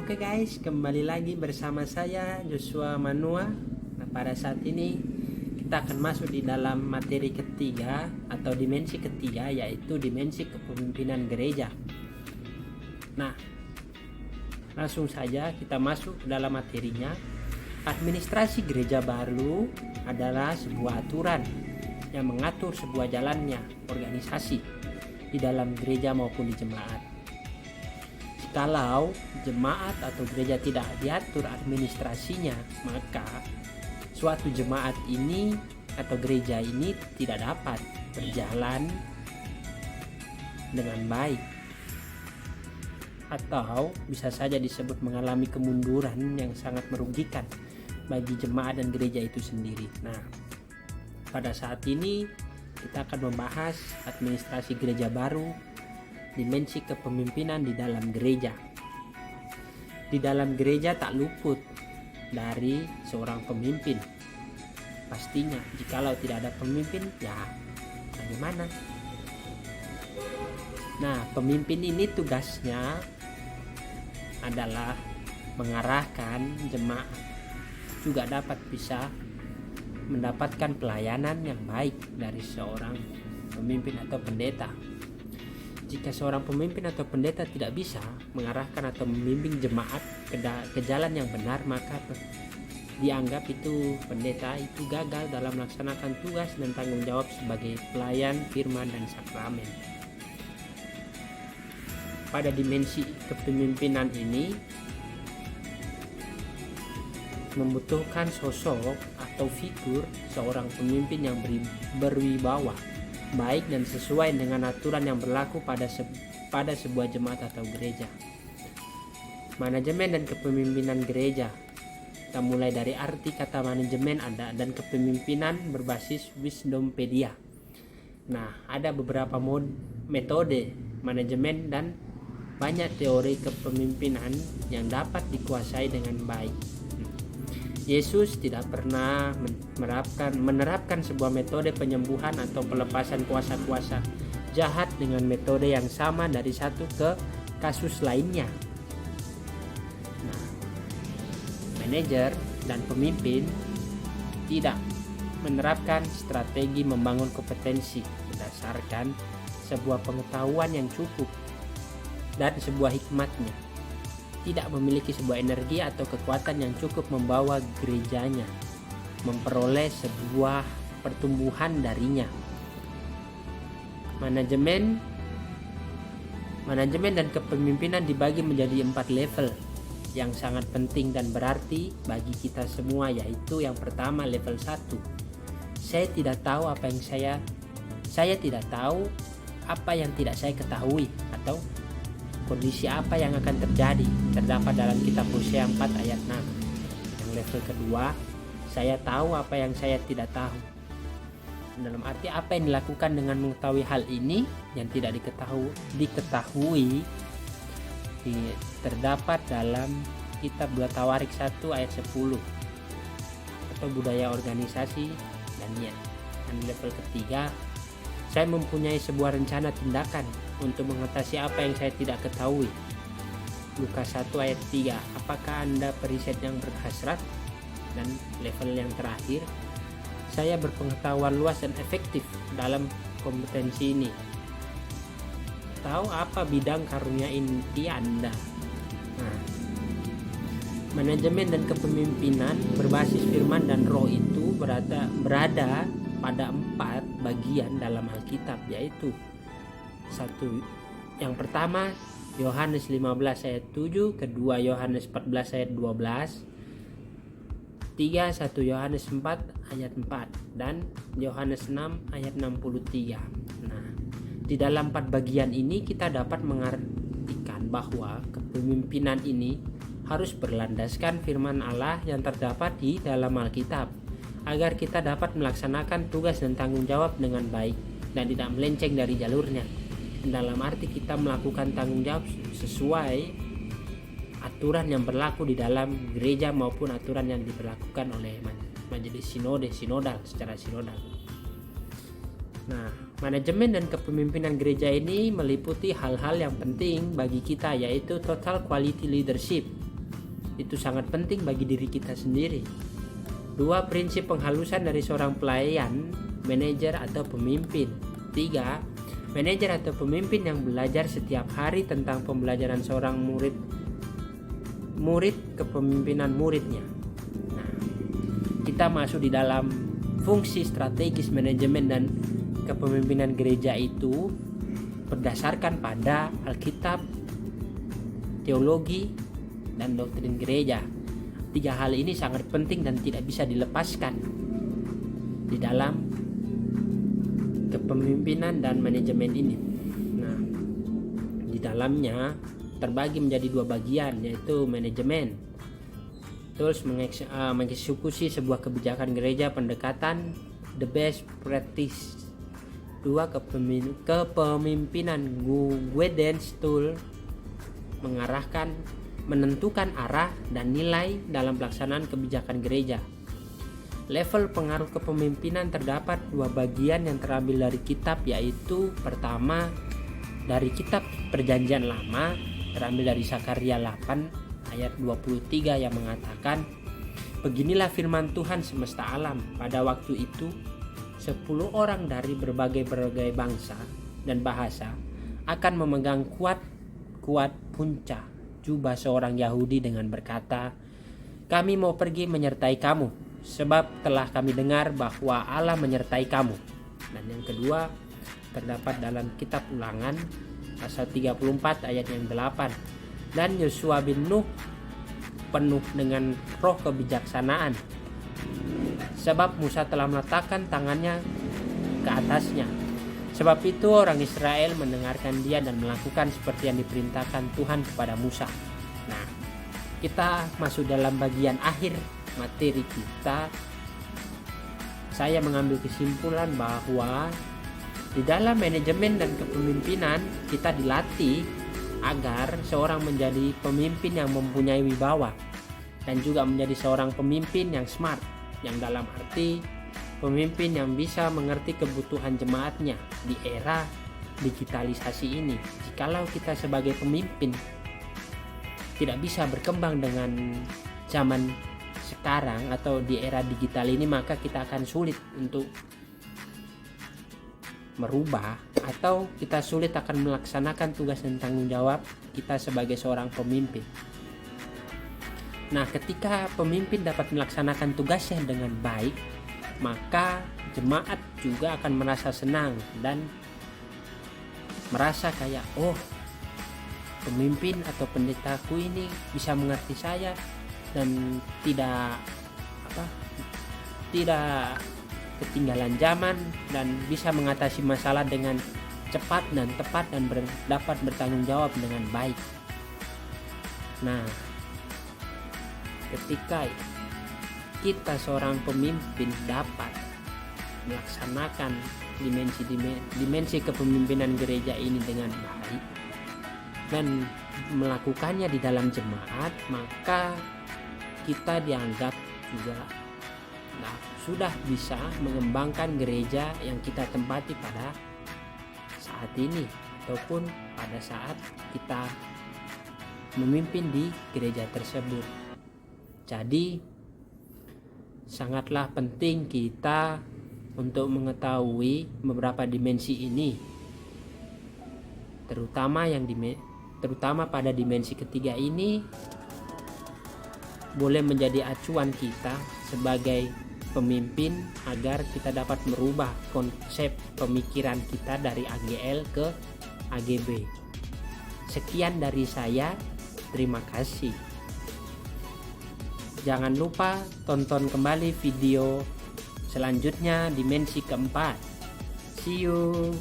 Oke guys, kembali lagi bersama saya Joshua Manua. Nah, pada saat ini kita akan masuk di dalam materi ketiga atau dimensi ketiga, yaitu dimensi kepemimpinan gereja. Nah, langsung saja kita masuk ke dalam materinya. Administrasi gereja baru adalah sebuah aturan yang mengatur sebuah jalannya organisasi di dalam gereja maupun di jemaat. Kalau jemaat atau gereja tidak diatur administrasinya, maka suatu jemaat ini atau gereja ini tidak dapat berjalan dengan baik, atau bisa saja disebut mengalami kemunduran yang sangat merugikan bagi jemaat dan gereja itu sendiri. Nah, pada saat ini kita akan membahas administrasi gereja baru, dimensi kepemimpinan di dalam gereja. Di dalam gereja tak luput dari seorang pemimpin. Pastinya jikalau tidak ada pemimpin, ya bagaimana? Nah, pemimpin ini tugasnya adalah mengarahkan jemaat, juga dapat bisa mendapatkan pelayanan yang baik dari seorang pemimpin atau pendeta. Jika seorang pemimpin atau pendeta tidak bisa mengarahkan atau membimbing jemaat ke jalan yang benar, maka dianggap itu pendeta itu gagal dalam melaksanakan tugas dan tanggung jawab sebagai pelayan firman dan sakramen. Pada dimensi kepemimpinan ini membutuhkan sosok atau figur seorang pemimpin yang berwibawa, baik dan sesuai dengan aturan yang berlaku pada sebuah jemaat atau gereja. Manajemen dan kepemimpinan gereja. Kita mulai dari arti kata manajemen ada dan kepemimpinan berbasis Wisdompedia. Nah, ada beberapa metode manajemen dan banyak teori kepemimpinan yang dapat dikuasai dengan baik. Yesus tidak pernah menerapkan sebuah metode penyembuhan atau pelepasan kuasa-kuasa jahat dengan metode yang sama dari satu ke kasus lainnya. Nah, manajer dan pemimpin tidak menerapkan strategi membangun kompetensi berdasarkan sebuah pengetahuan yang cukup dan sebuah hikmatnya. Tidak memiliki sebuah energi atau kekuatan yang cukup membawa gerejanya memperoleh sebuah pertumbuhan darinya. Manajemen dan kepemimpinan dibagi menjadi 4 level yang sangat penting dan berarti bagi kita semua, yaitu yang pertama level 1. Saya tidak tahu apa yang saya tidak tahu apa yang tidak saya ketahui, atau kondisi apa yang akan terjadi terdapat dalam kitab Hosea 4 ayat 6. Yang level kedua, saya tahu apa yang saya tidak tahu. Dalam arti apa yang dilakukan dengan mengetahui hal ini yang tidak diketahui terdapat dalam kitab 2 Tawarik 1 ayat 10 atau budaya organisasi Daniel. Dan level ketiga, saya mempunyai sebuah rencana tindakan untuk mengatasi apa yang saya tidak ketahui. Lukas 1 ayat 3. Apakah Anda periset yang berhasrat? Dan level yang terakhir, saya berpengetahuan luas dan efektif dalam kompetensi ini. Tahu apa bidang karunia inti Anda? Nah, manajemen dan kepemimpinan berbasis firman dan roh itu berada pada 4 bagian dalam Alkitab, yaitu satu, yang pertama Yohanes 15 ayat 7, kedua Yohanes 14 ayat 12, 3 1 Yohanes 4 ayat 4, dan Yohanes 6 ayat 63. Nah, di dalam 4 bagian ini kita dapat mengartikan bahwa kepemimpinan ini harus berlandaskan firman Allah yang terdapat di dalam Alkitab, agar kita dapat melaksanakan tugas dan tanggung jawab dengan baik dan tidak melenceng dari jalurnya. Dalam arti kita melakukan tanggung jawab sesuai aturan yang berlaku di dalam gereja maupun aturan yang diberlakukan oleh majelis sinodal secara sinodal. Nah, manajemen dan kepemimpinan gereja ini meliputi hal-hal yang penting bagi kita, yaitu total quality leadership, itu sangat penting bagi diri kita sendiri. 2. Prinsip penghalusan dari seorang pelayan, manajer atau pemimpin. 3. Manajer atau pemimpin yang belajar setiap hari tentang pembelajaran seorang murid kepemimpinan muridnya. Nah, kita masuk di dalam fungsi strategis manajemen dan kepemimpinan gereja itu berdasarkan pada Alkitab, teologi, dan doktrin gereja. 3 hal ini sangat penting dan tidak bisa dilepaskan di dalam kepemimpinan dan manajemen ini. Nah, di dalamnya terbagi menjadi 2 bagian, yaitu manajemen, terus mengeksekusi sebuah kebijakan gereja, pendekatan the best practice. 2. Kepemimpinan guidance tool, mengarahkan, menentukan arah dan nilai dalam pelaksanaan kebijakan gereja. Level pengaruh kepemimpinan terdapat 2 bagian yang terambil dari kitab, yaitu pertama dari kitab Perjanjian Lama, terambil dari Zakaria 8 ayat 23 yang mengatakan, "Beginilah firman Tuhan semesta alam, pada waktu itu 10 orang dari berbagai bangsa dan bahasa akan memegang kuat punca jubah seorang Yahudi dengan berkata, kami mau pergi menyertai kamu, sebab telah kami dengar bahwa Allah menyertai kamu." Dan yang kedua terdapat dalam kitab Ulangan pasal 34 ayat yang 8. "Dan Yosua bin Nun penuh dengan roh kebijaksanaan, sebab Musa telah meletakkan tangannya ke atasnya. Sebab itu orang Israel mendengarkan dia dan melakukan seperti yang diperintahkan Tuhan kepada Musa." Nah, kita masuk dalam bagian akhir materi kita. Saya mengambil kesimpulan bahwa di dalam manajemen dan kepemimpinan kita dilatih agar seorang menjadi pemimpin yang mempunyai wibawa dan juga menjadi seorang pemimpin yang smart, yang dalam arti pemimpin yang bisa mengerti kebutuhan jemaatnya di era digitalisasi ini. Jikalau kita sebagai pemimpin tidak bisa berkembang dengan zaman sekarang atau di era digital ini, maka kita akan sulit untuk merubah, atau kita sulit akan melaksanakan tugas dan tanggung jawab kita sebagai seorang pemimpin. Nah, ketika pemimpin dapat melaksanakan tugasnya dengan baik, maka jemaat juga akan merasa senang dan merasa kayak, oh, pemimpin atau pendetaku ini bisa mengerti saya dan tidak ketinggalan zaman dan bisa mengatasi masalah dengan cepat dan tepat dan dapat bertanggung jawab dengan baik. Nah, ketika kita seorang pemimpin dapat melaksanakan dimensi kepemimpinan gereja ini dengan baik dan melakukannya di dalam jemaat, maka kita dianggap juga sudah bisa mengembangkan gereja yang kita tempati pada saat ini ataupun pada saat kita memimpin di gereja tersebut. Jadi sangatlah penting kita untuk mengetahui beberapa dimensi ini, terutama pada dimensi ketiga ini boleh menjadi acuan kita sebagai pemimpin agar kita dapat merubah konsep pemikiran kita dari AGL ke AGB. Sekian dari saya, terima kasih. Jangan lupa tonton kembali video selanjutnya, dimensi keempat. See you.